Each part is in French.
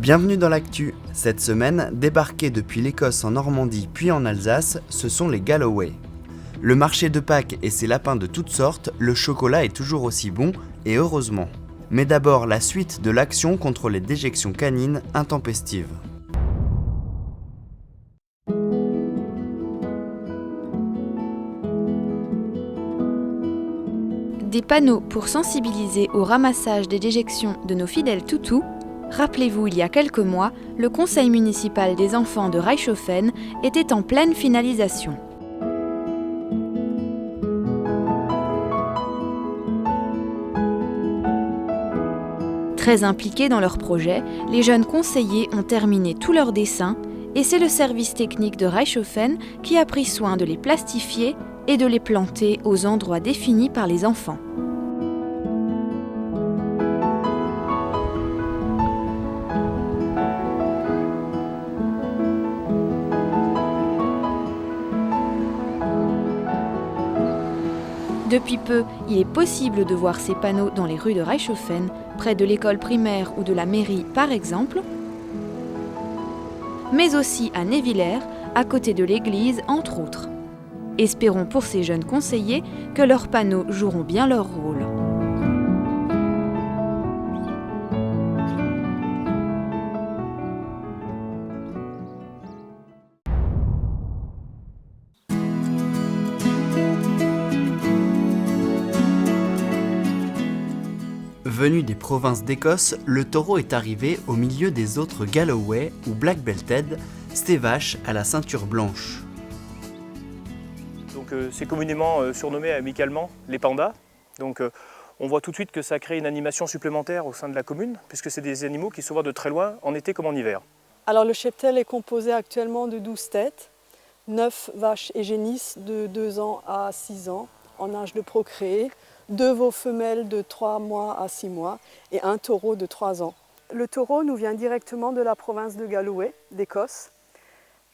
Bienvenue dans l'actu. Cette semaine, débarqués depuis l'Écosse en Normandie puis en Alsace, ce sont les Galloway. Le marché de Pâques et ses lapins de toutes sortes, le chocolat est toujours aussi bon, et heureusement. Mais d'abord la suite de l'action contre les déjections canines intempestives. Des panneaux pour sensibiliser au ramassage des déjections de nos fidèles toutous. Rappelez-vous, il y a quelques mois, le conseil municipal des enfants de Reichshofen était en pleine finalisation. Très impliqués dans leur projet, les jeunes conseillers ont terminé tous leurs dessins et c'est le service technique de Reichshofen qui a pris soin de les plastifier et de les planter aux endroits définis par les enfants. Depuis peu, il est possible de voir ces panneaux dans les rues de Reichshofen, près de l'école primaire ou de la mairie par exemple, mais aussi à Névillers, à côté de l'église entre autres. Espérons pour ces jeunes conseillers que leurs panneaux joueront bien leur rôle. Venu des provinces d'Écosse, le taureau est arrivé au milieu des autres Galloway ou Black-belted, ces vaches à la ceinture blanche. Donc, c'est communément surnommé amicalement les pandas. Donc, on voit tout de suite que ça crée une animation supplémentaire au sein de la commune, puisque c'est des animaux qui se voient de très loin, en été comme en hiver. Alors le cheptel est composé actuellement de 12 têtes, 9 vaches et génisses de 2 ans à 6 ans, en âge de procréer, 2 veaux femelles de 3 mois à 6 mois et un taureau de 3 ans. Le taureau nous vient directement de la province de Galloway, d'Écosse.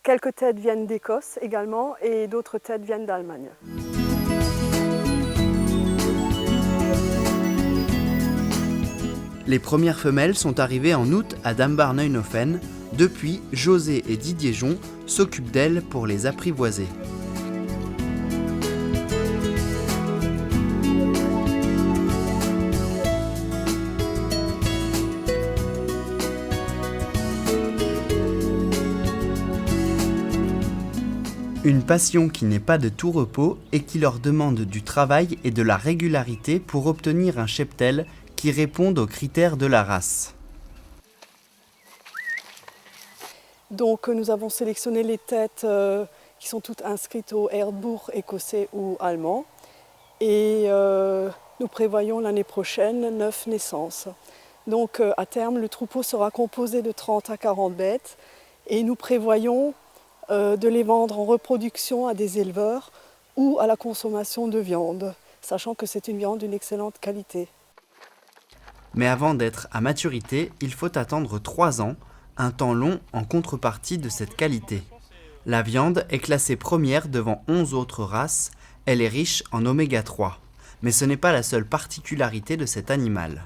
Quelques têtes viennent d'Écosse également et d'autres têtes viennent d'Allemagne. Les premières femelles sont arrivées en août à Dambar-Neuenhofen. Depuis, José et Didier Jon s'occupent d'elles pour les apprivoiser. Une passion qui n'est pas de tout repos et qui leur demande du travail et de la régularité pour obtenir un cheptel qui réponde aux critères de la race. Donc nous avons sélectionné les têtes qui sont toutes inscrites au Erdbuch écossais ou allemand et nous prévoyons l'année prochaine 9 naissances. Donc à terme le troupeau sera composé de 30 à 40 bêtes et nous prévoyons de les vendre en reproduction à des éleveurs ou à la consommation de viande, sachant que c'est une viande d'une excellente qualité. Mais avant d'être à maturité, il faut attendre 3 ans, un temps long en contrepartie de cette qualité. La viande est classée première devant 11 autres races, elle est riche en oméga 3. Mais ce n'est pas la seule particularité de cet animal.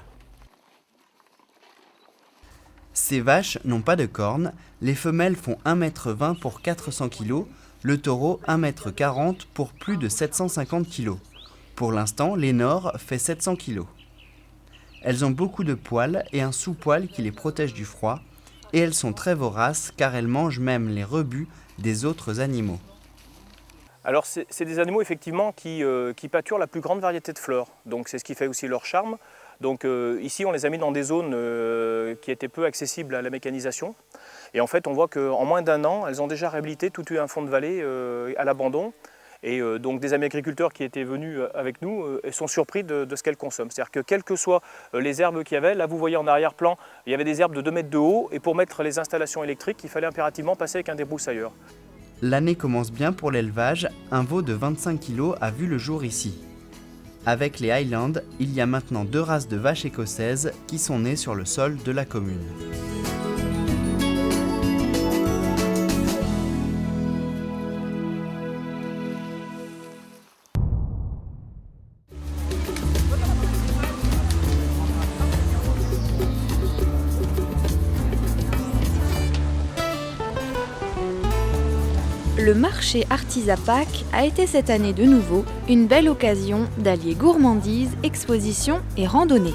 Ces vaches n'ont pas de cornes, les femelles font 1,20 m pour 400 kg, le taureau 1,40 m pour plus de 750 kg. Pour l'instant, Lénore fait 700 kg. Elles ont beaucoup de poils et un sous-poil qui les protège du froid, et elles sont très voraces car elles mangent même les rebuts des autres animaux. Alors c'est des animaux effectivement qui pâturent la plus grande variété de fleurs, donc c'est ce qui fait aussi leur charme. Donc ici on les a mis dans des zones qui étaient peu accessibles à la mécanisation. Et en fait on voit qu'en moins d'1 an, elles ont déjà réhabilité tout un fond de vallée à l'abandon. Et donc des amis agriculteurs qui étaient venus avec nous sont surpris de ce qu'elles consomment. C'est-à-dire que quelles que soient les herbes qu'il y avait, là vous voyez en arrière-plan, il y avait des herbes de 2 mètres de haut et pour mettre les installations électriques, il fallait impérativement passer avec un débroussailleur. L'année commence bien pour l'élevage, un veau de 25 kg a vu le jour ici. Avec les Highlands, il y a maintenant 2 races de vaches écossaises qui sont nées sur le sol de la commune. Le marché Artisa Pâques a été cette année de nouveau une belle occasion d'allier gourmandise, exposition et randonnée.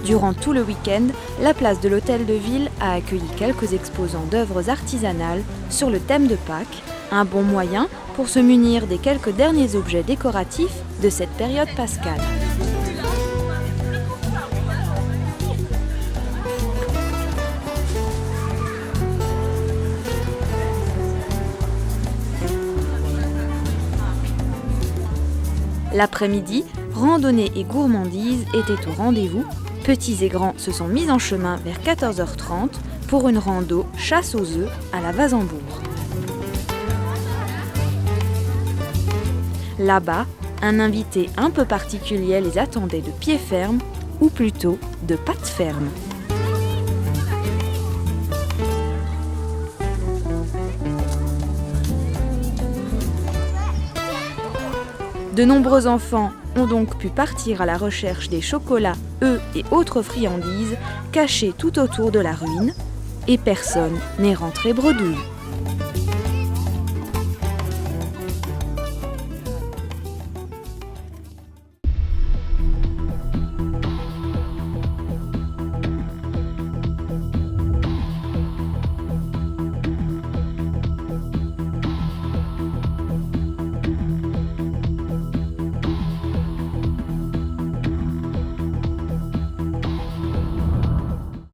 Durant tout le week-end, la place de l'Hôtel de Ville a accueilli quelques exposants d'œuvres artisanales sur le thème de Pâques, un bon moyen pour se munir des quelques derniers objets décoratifs de cette période pascale. L'après-midi, randonnée et gourmandise étaient au rendez-vous. Petits et grands se sont mis en chemin vers 14h30 pour une rando chasse aux œufs à la Vasembourg. Là-bas, un invité un peu particulier les attendait de pied ferme, ou plutôt de patte ferme. De nombreux enfants ont donc pu partir à la recherche des chocolats, œufs et autres friandises cachés tout autour de la ruine, et personne n'est rentré bredouille.